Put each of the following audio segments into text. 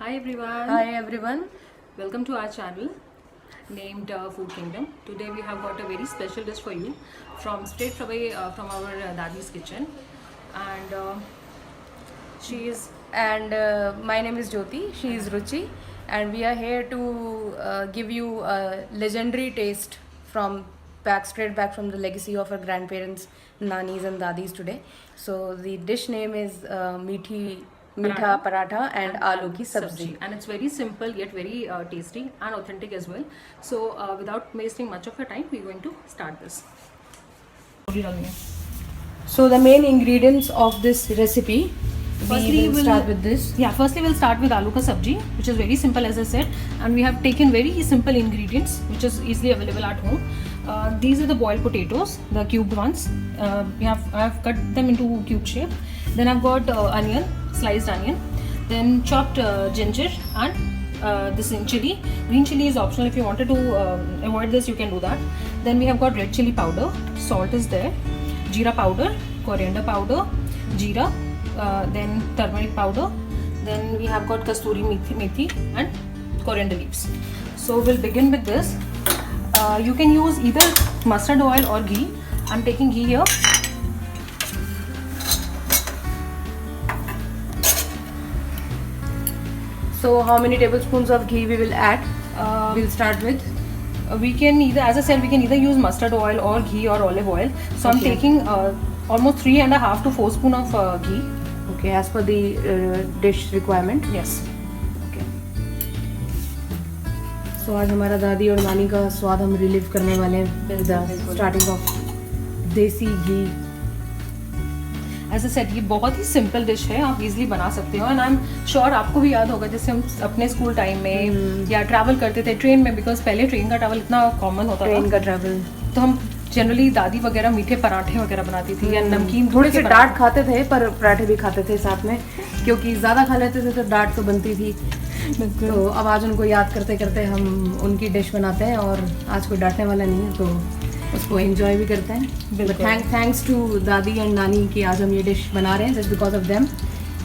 Hi everyone. Hi everyone. Welcome to our channel named Food Kingdom. Today we have got a very special dish for you from straight away from our Dadi's kitchen, and she is My name is Jyoti. She is Ruchi, and we are here to give you a legendary taste from straight back from the legacy of our grandparents, nanis and dadis today. So the dish name is meetha paratha and aloo ki sabzi. and it's very simple yet very tasty and authentic as well. So without wasting much of your time, we're going to start this. So the main ingredients of this recipe. Firstly, We'll start with this. Firstly we'll start with aloo ka sabji, which is very simple as I said, and we have taken very simple ingredients which is easily available at home. These are the boiled potatoes, the cubed ones. I have cut them into cube shape. Then I've got onion, sliced onion. Then chopped ginger and this in chili. Green chili is optional. If you wanted to avoid this, you can do that. Then we have got red chili powder. Salt is there. Jeera powder, coriander powder, jeera. Then turmeric powder. Then we have got kasturi methi and coriander leaves. So we'll begin with this. You can use either mustard oil or ghee. I'm taking ghee here. So how many tablespoons of ghee we will add? We'll start with. We can either, as I said, we can either use mustard oil or ghee or olive oil. So I'm taking almost 3.5 to 4 spoon of ghee. Okay, as per the dish requirement. Yes. Okay. So आज हमारा दादी और नानी का स्वाद हम relieve करने वाले हैं स्टार्टिंग ऑफ देसी घी. As I said, ये बहुत ही सिंपल डिश है, आप इजीली बना सकते हो. एंड आई एम श्योर आपको भी याद होगा जैसे हम अपने स्कूल टाइम में या ट्रैवल करते थे ट्रेन में, बिकॉज पहले ट्रेन का ट्रैवल इतना कॉमन होता था. ट्रेन का ट्रैवल तो हम जनरली दादी वगैरह मीठे पराठे वगैरह बनाती थी या नमकीन. थोड़े से डांट खाते थे पर पराठे भी खाते थे साथ में, क्योंकि ज़्यादा खा लेते थे तो डांट तो बनती थी. तो अब आज उनको याद करते करते हम उनकी डिश बनाते हैं और आज कोई डांटने वाला नहीं है तो उसको एंजॉय भी करते हैं. थैंक्स टू दादी एंड नानी कि आज हम ये डिश बना रहे हैं. Just because of them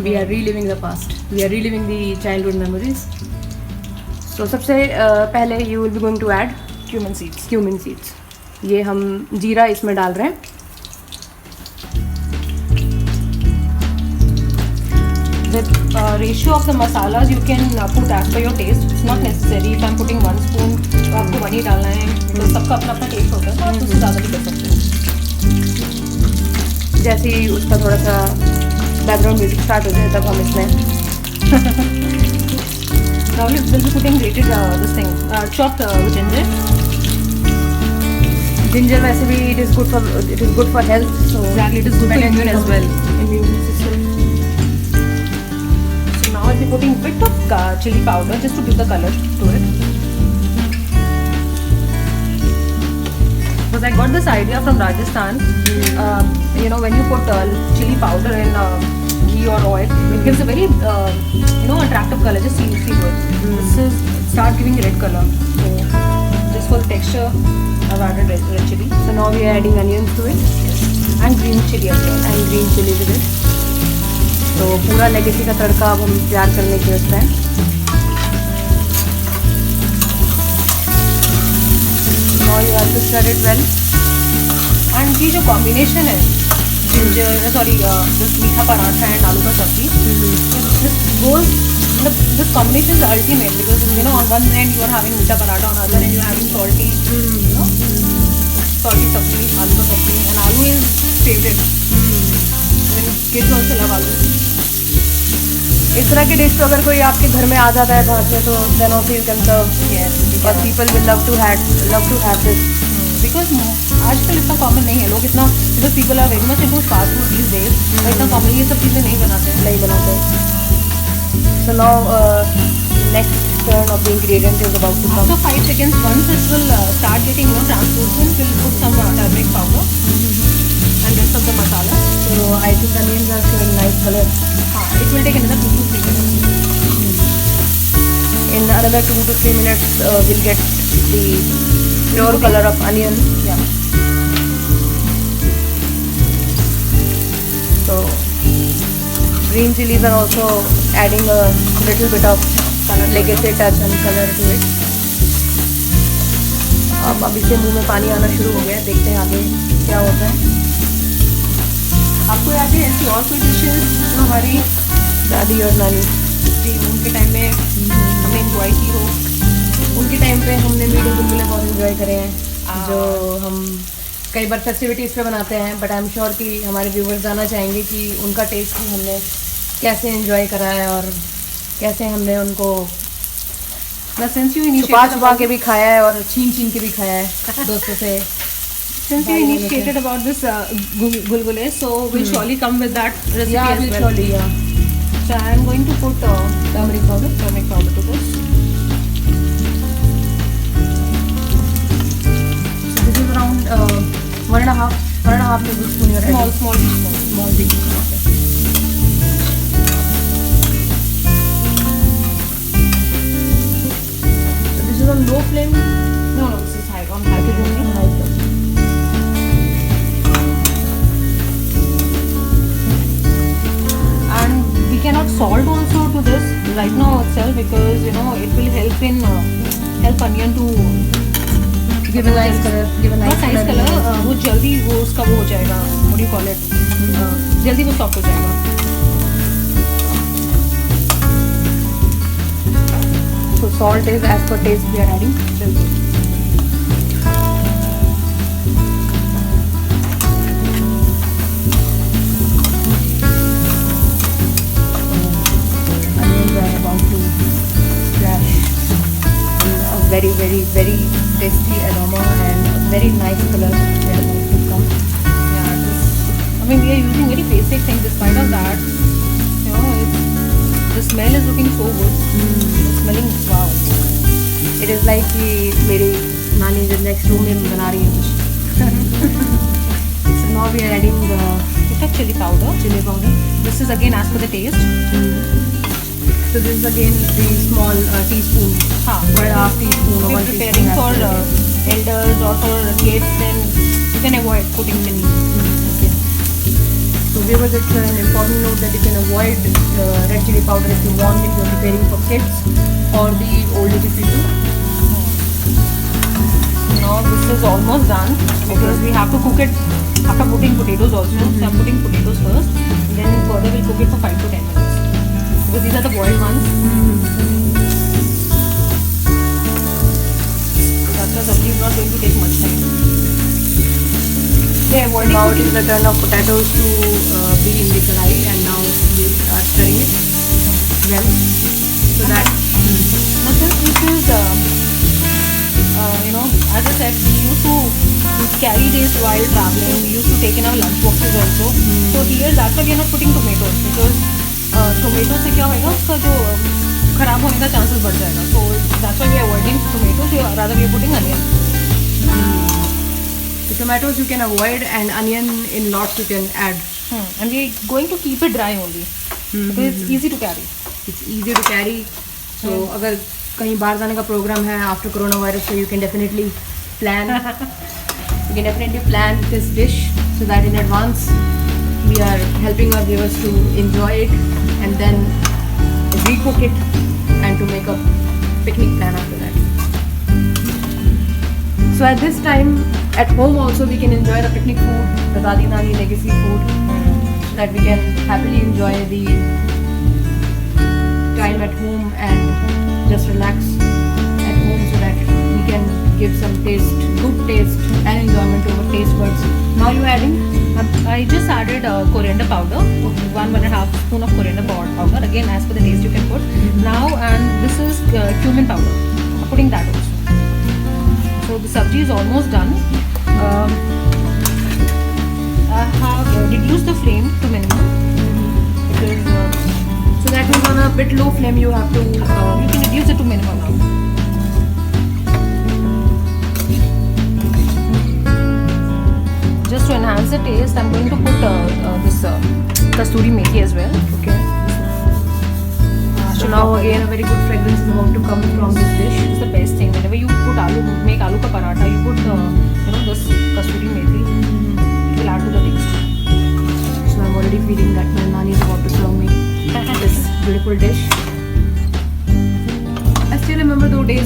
we are reliving the past, we are reliving the childhood memories. तो सबसे पहले you will be going to add cumin seeds. Cumin seeds. ये हम जीरा इसमें डाल रहे हैं. The ratio of the masalas you can put as per your taste. It's not necessary. If I'm putting 1 spoon, तो आपको 1 ही डालना है. तो सबका अपना अपना टेस्ट होता है, तो आप उससे ज़्यादा भी कर सकते हो. जैसे ही उसका थोड़ा सा बैकग्राउंड म्यूजिक स्टार्ट हो जाए तब हम इसमें Now we'll be putting grated this thing, chopped ginger. Ginger वैसे भी it is good for health. So Exactly, it is good for immune as well. Immune system. So now I'll be putting bit of chili powder just to give the color to it. Because I got this idea from Rajasthan. When you put chili powder in ghee or oil, it gives a very attractive color. Just see it. This is start giving red color. So just for the texture, I've added red chili. So now we are adding onions to it. Yes. And green chili as well. And green chili to it. तो पूरा legacy का तड़का अब हम तैयार करने के रखते हैं. Now you have to stir it well. And ये जो combination है this मीठा पराठा and आलू का सब्जी, this combination is ultimate because on one end you are having मीठा paratha, on other end you are having salty sabzi, आलू का सब्जी, and aloo is favorite. Even kids also love aloo. इस तरह की डिश तो अगर कोई आपके घर में आ जाता है बाहर से तो then also you can serve. Yes. But people will love to have this. Because आजकल इतना कॉमन नहीं है, लोग इतना because people are very much into fast food these days. और इतना कॉमन ये सब चीज़ें नहीं बनाते हैं. So now next turn of the ingredient is about to come. After 5 seconds, once it will start getting translucent, we'll put some turmeric powder and rest of the masala. So I think onions are showing nice color. It will take another 2 to 3 minutes. In another 2 to 3 minutes, we'll get the pure color of onion. Yeah. So green chilies are also adding a little bit of Color लेके से touch and colour to it. अब इसे मुंह में पानी आना शुरू हो गया, देखते हैं आगे क्या होता है। आपको याद है ऐसी और कोई डिशेज जो हमारी दादी और नानी जी उनके टाइम में हमने इंजॉय की हो? उनके टाइम पे हमने मीठे गुलगुले बहुत इंजॉय करे हैं, जो हम कई बार फेस्टिविटीज़ पे बनाते हैं, बट आई एम श्योर कि हमारे व्यूवर्स जानना चाहेंगे कि उनका टेस्ट भी हमने कैसे एंजॉय करा है और कैसे हमने उनको Since you छुपा initiated छुपा के भी खाया है और छीन छीन के भी खाया है दोस्तों से। since you initiated about this gulgule, so we'll surely come with that recipe Yeah, as we'll well. surely, yeah. So I am going to put turmeric powder to this. So this is around 1.5 tablespoon you're adding. Small teaspoon. Small teaspoon, okay. So this is on low flame. No, this is high. On high flame only. High flame. And we cannot salt also to this right now itself because it will help in help onion to Give a nice color. Give a nice nice color. color. वो जल्दी वो उसका वो हो जाएगा. What do you call it? जल्दी वो soft हो जाएगा. So salt is as per taste we are adding. Onions are about to splash in a very, very, very tasty aroma and a very nice color they are about to come. Yeah, we are using very basic things. Despite of that, the smell is looking so good. It's smelling wow. It is like कि मेरी नानी जो next room में बना रही है कुछ. So now we are adding the chili powder. This is again as per the taste. So this is again the small teaspoon, 1.5 teaspoon or If 1 you're teaspoon. preparing for elders or for kids, then you can avoid putting chili. Okay. So viewers, it's an important note that you can avoid red chili powder if you want, if you're preparing for kids or the older people. Now this is almost done because we have to cook it after putting potatoes also. So I'm putting potatoes first, then further we'll cook it for 5 to 10 minutes because these are the boiled ones. So that's why sabji is not going to take much time. Yeah, avoiding Now it cooking. is the turn of potatoes to be in the kadai, and now we are stirring it well so that Now since this is, as I said, we used to carry this while traveling. We used to take in our lunch boxes also. So here that's why we are not putting tomatoes because tomatoes से क्या होगा उसका जो खराब होने का chances बढ़ जाएगा. So that's why we are avoiding tomatoes. Rather we are putting onion. the tomatoes you can avoid and onion in lots you can add. And we are going to keep it dry only because it's easy to carry. It's easy to carry. So अगर कहीं बाहर जाने का programme है after coronavirus, so you can definitely plan. You can definitely plan this dish so that in advance we are helping our viewers to enjoy it and then recook it and to make a picnic plan after that. So at this time, at home also we can enjoy the picnic food, the Dadi Nani legacy food, so that we can happily enjoy the time at home and just relax at home so that we can give some taste, good taste and enjoyment to our taste buds. Now you adding? I just added coriander powder, 1.5 spoon of coriander powder. Again, as per the taste you can put. Now, and this is cumin powder. I'm putting that also. So the sabji is almost done. I have reduced the flame to minimum because So that means on a bit low flame you have to. you can reduce it to minimum now. Just to enhance the taste, I'm going to put this kasturi methi as well. Okay. So now again a very good fragrance is about to come from this dish. It's the best thing. Whenever you put make aloo ka paratha, you put this kasturi methi. It will add to the taste. So I'm already feeling that my nani is about to serve me this beautiful dish.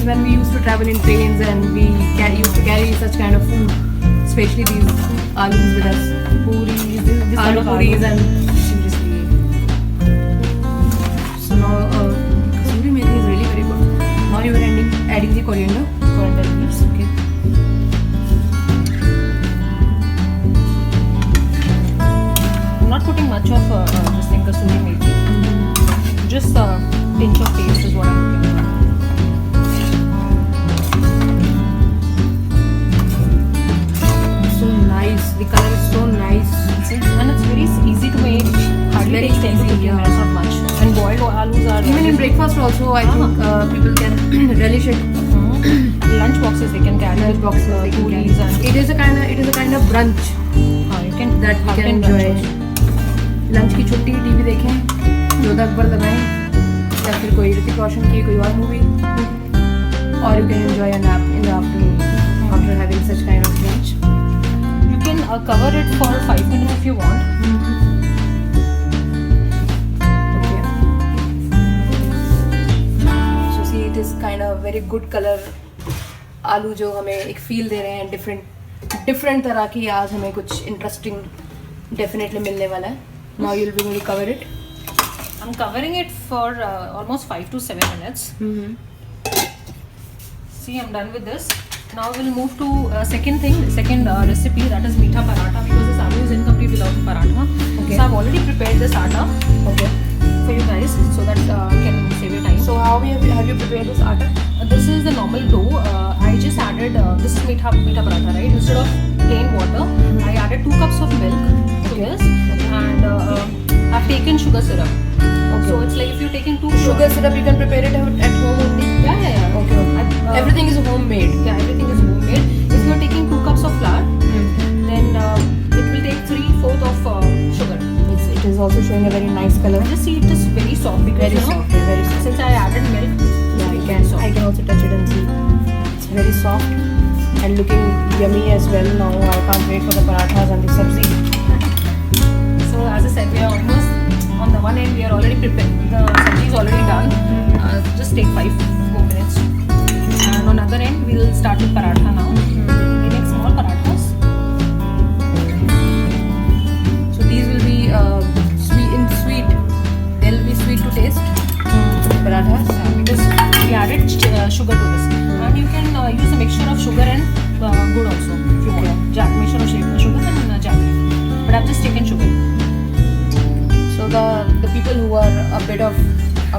times when we used to travel in trains and we used to carry such kind of food, especially these alus with us. Puris, this kind Aloo of puris aloo. and seriously. So now kasuri methi is really very good. Now you are adding the coriander. Coriander leaves. Okay. I'm not putting much of this thing kasuri methi. Just a pinch of taste is what I'm looking for. So nice. The color is so nice. And it's very easy to make. Hardly very takes 10 to easy, 15 yeah. minutes, not much. And boiled alus are Even in breakfast also, I think people can relish it. Lunch boxes they can carry. Lunch boxes they can carry. puris and It is a kind of brunch you can that we have can it in enjoy. lunch also. Lunch की छुट्टी TV देखें, जोधा अकबर लगाएं, या फिर कोई ऋतिक रोशन की कोई और movie, or you can enjoy a nap in the afternoon after having such kind of lunch. You can cover it for 5 minutes if you want. Okay. So see, it is kind of very good color. आलू जो हमें एक feel दे रहे हैं, different तरह की आज हमें कुछ इंटरेस्टिंग डेफिनेटली मिलने वाला है. Now you'll be going to cover it. I'm covering it for almost 5 to 7 minutes. See, I'm done with this. Now we'll move to second recipe, that is meetha paratha, because this aloo is incomplete without the paratha. Okay. So I've already prepared this atta Okay. for you guys so that you can save your time. So how have you prepared this atta? This is the normal dough. I just added this is meetha paratha, right? Instead of plain water, I added 2 cups of milk to this, and I've taken sugar syrup. So it's like if you're taking 2 Sugar syrup, you can prepare it at home only. Yeah. Okay. Everything is homemade. Yeah, everything is homemade. If you're taking 2 cups of flour, then it will take 3/4 of sugar. It is also showing a very nice color. And just see, it is very soft because Very soft. Very soft. since I added milk, Yeah, I can also touch it and see. It's very soft and looking yummy as well. Now I can't wait for the parathas and the sabzi. So as I said, we are almost on the one end. We are already prepared. The sabzi is already done. Just take 5 more minutes. And on the other end, we'll start with paratha now. We make small parathas. So these will be sweet. They'll be sweet to taste. Parathas. Because we added sugar to this, and you can use a mixture of sugar and good also if you want. Mixture of sugar and jaggery. But I've just taken sugar. So the people who are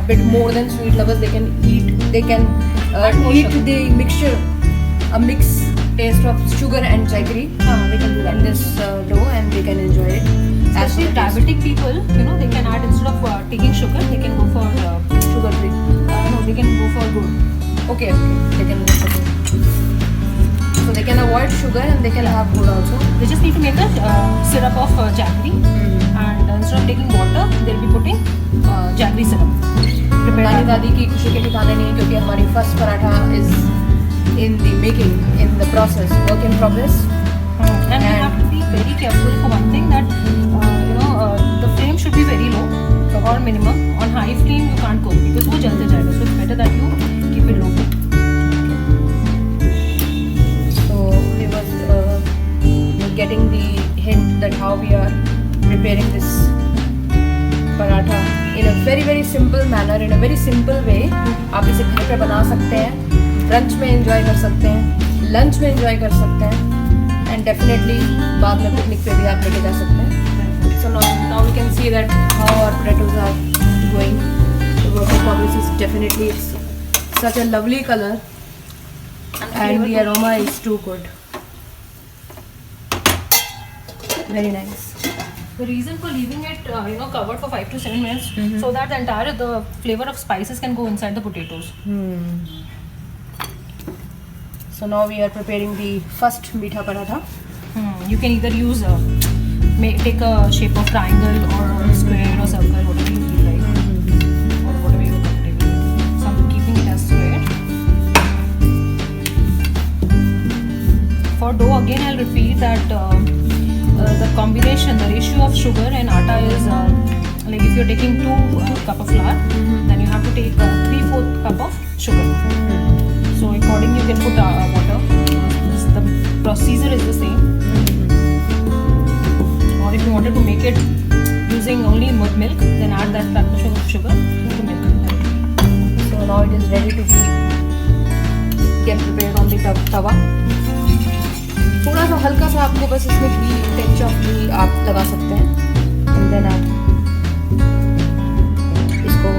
a bit more than sweet lovers, they can eat Add more eat sugar. the mixture, a mix taste of sugar and jaggery They can do that. in this dough, and they can enjoy it. As Especially per taste. diabetic people, they can add instead of taking sugar, they can go for Sugar free. no, they can go for good. Okay. They can go for it. So they can avoid sugar and they can have good also. They just need to make a syrup of jaggery, and instead of taking water, they'll be putting jaggery syrup. नानी दादी की खुशी के ठिकाने नहीं, क्योंकि हमारी first paratha is in the making, in the process, work in progress. And you have to be very careful for one thing, that the flame should be very low or minimum. On high flame you can't cook because वो जल जाएगा. So it's better that you keep it low. So we was getting the hint that how we are preparing this paratha in a very very simple manner, in a very simple way. आप इसे घर पे बना सकते हैं, brunch में enjoy कर सकते हैं, लंच में एंजॉय कर सकते हैं, एंड डेफिनेटली बाद में पिकनिक पे भी आप लेके जा सकते हैं. So now we can see that how our potatoes are going. The work in progress is definitely, it's such a lovely color, and the aroma is too good. Very nice. The reason for leaving it covered for 5 to 7 minutes, so that the flavor of spices can go inside the potatoes. So now we are preparing the first meetha paratha. You can either use take a shape of triangle or square or circle, whatever you feel like, or whatever you're comfortable with. So I'm keeping it as square. For dough, again I'll repeat that the combination, the ratio of sugar and atta is like if you're taking 2 cup of flour, then you have to take 3/4 cup of sugar. So you can put water. The procedure is the same. Or if you wanted to make it using only milk, then add that much of sugar to milk. So now it is ready to be get prepared on the tawa. थोड़ा सा हल्का सा आपको बस इसमें घी, tench of घी आप लगा सकते हैं एंड देन आप इसको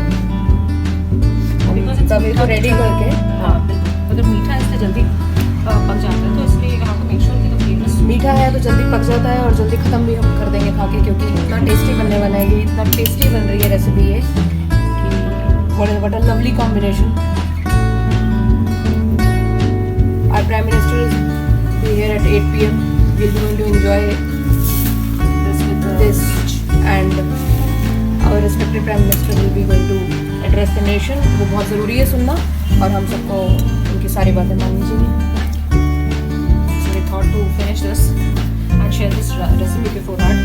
तवे को रेडी करके हाँ बिल्कुल, अगर मीठा है इसलिए जल्दी पक जाता है, तो इसलिए यहाँ पे मेक श्योर कि द फ्लेवर मीठा है तो जल्दी पक जाता है और जल्दी ख़त्म भी हम कर देंगे खा के, क्योंकि इतना टेस्टी बनने वाला है ये, इतना टेस्टी बन रही है रेसिपी ये कि what a lovely combination. Our Prime Minister is here at 8 p.m. We'll be going to enjoy this and our respected Prime Minister will be going to address the nation. वो बहुत ज़रूरी है सुनना और हम सबको उनकी सारी बातें माननी चाहिए. So we thought to finish this and share this recipe before that.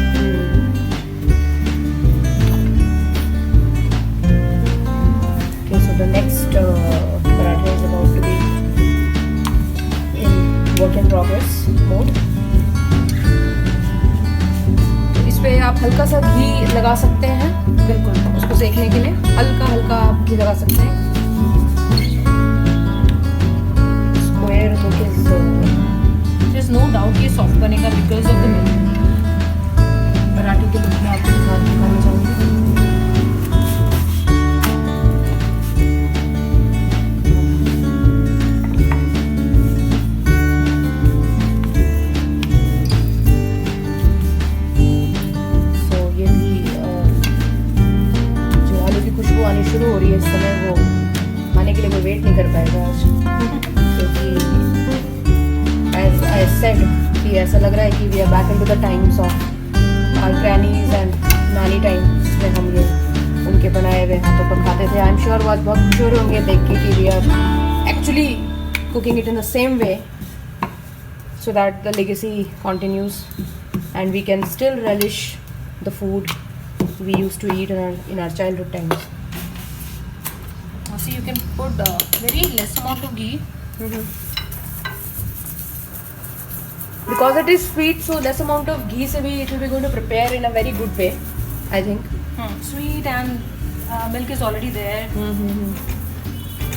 Okay, so the next paratha is about to be in work in progress mode. तो इस पे आप हल्का सा घी लगा सकते हैं, बिल्कुल उसको सेकने के लिए हल्का हल्का आप घी लगा सकते हैं. Square cookies There is no doubt ये सॉफ्ट बनेगा because of the milk. पराठे के लुक में आपको दिखाना चाहूँगी. आनी शुरू हो रही है इस समय, वो खाने के लिए कोई वेट नहीं कर पाएगा आज, क्योंकि एज आई सेड कि ऐसा लग रहा है कि we are back into the times of our grannies and nani times में हम ये उनके बनाए हुए हाथों पर खाते थे. आई एम श्योर बहुत बहुत खुश हो रहे होंगे देख के कि we are actually cooking it in the same way so that the legacy continues and we can still relish the food we used to eat in our childhood times. See, you can put very less amount of ghee. Because it is sweet, so less amount of ghee se bhi it will be going to prepare in a very good way, I think. Sweet and milk is already there,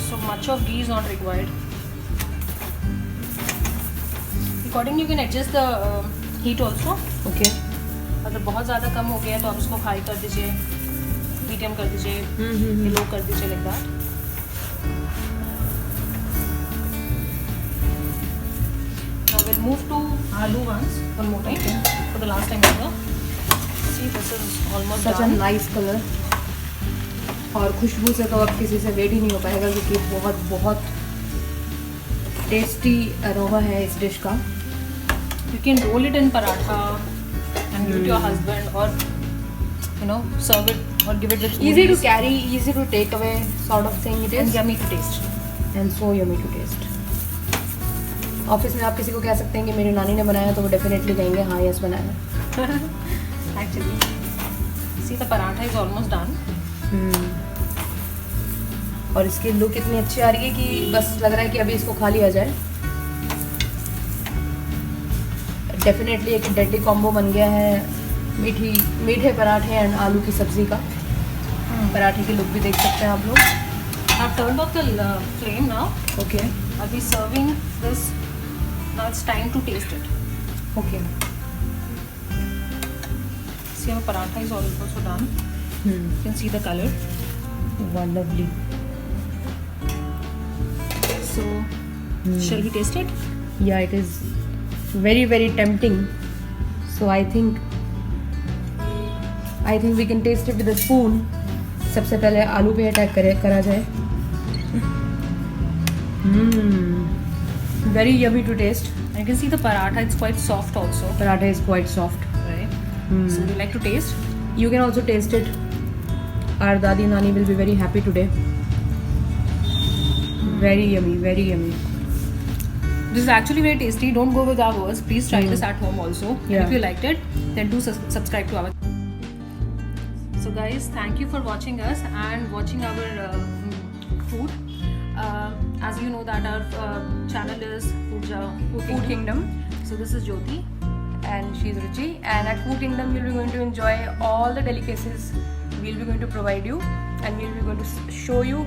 so much of ghee is not required. Accordingly, you can adjust the heat also. Okay. अगर बहुत ज़्यादा कम हो गया तो आप इसको high कर दीजिए, मीडियम कर दीजिए, लो कर दीजिए, like that. Now we'll move to aloo once, one more time, for the last time ever. See, this is almost Such done. a nice color. और खुशबू से तो अब किसी से वेट ही नहीं हो पाएगा, क्योंकि बहुत बहुत टेस्टी अरोमा है इस डिश का. You can roll it in paratha and give it to your husband, or serve it or give it with Easy to puris. carry, easy to take away sort of thing it And is, yummy to taste. and so yummy to taste. Office में आप किसी को कह सकते हैं कि मेरी नानी ने बनाया, तो वो डेफिनेटली कहेंगे हाँ यस बनाया. Actually, see, the paratha is almost done. और इसकी लुक इतनी अच्छी आ रही है कि बस लग रहा है कि अभी इसको खा लिया जाए. डेफिनेटली एक डेडली कॉम्बो बन गया है मीठे पराठे एंड आलू की सब्ज़ी का. पराठे की लुक भी देख सकते हैं आप लोग. I've turned off the flame now. Okay I'll be serving this. Now it's time to taste it. Okay. See, our paratha is also done. You can see the color. Lovely. So, shall we taste it? या it is very very tempting. So I think we can taste it with a spoon. सबसे पहले आलू पे attack करा जाए. Very yummy to taste. You can see the paratha, it's quite soft also. Paratha is quite soft. Right? So, would you like to taste? You can also taste it. Our Dadi Nani will be very happy today. Very yummy, very yummy. This is actually very tasty. Don't go with our words. Please try this at home also. And Yeah. if you liked it, then do subscribe to our. So guys, thank you for watching us and watching our food. as you know that our channel is Food Kingdom. So this is Jyoti. And she's Ruchi. And at Food Kingdom, you'll be going to enjoy all the delicacies we'll be going to provide you, and we'll be going to show you,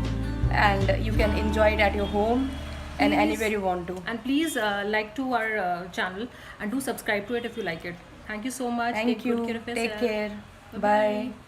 and you can enjoy it at your home and Please. anywhere you want to. And please like to our channel and do subscribe to it if you like it. Thank you so much. Thank Take you. good care of Take yourself. care. Bye-bye. Bye.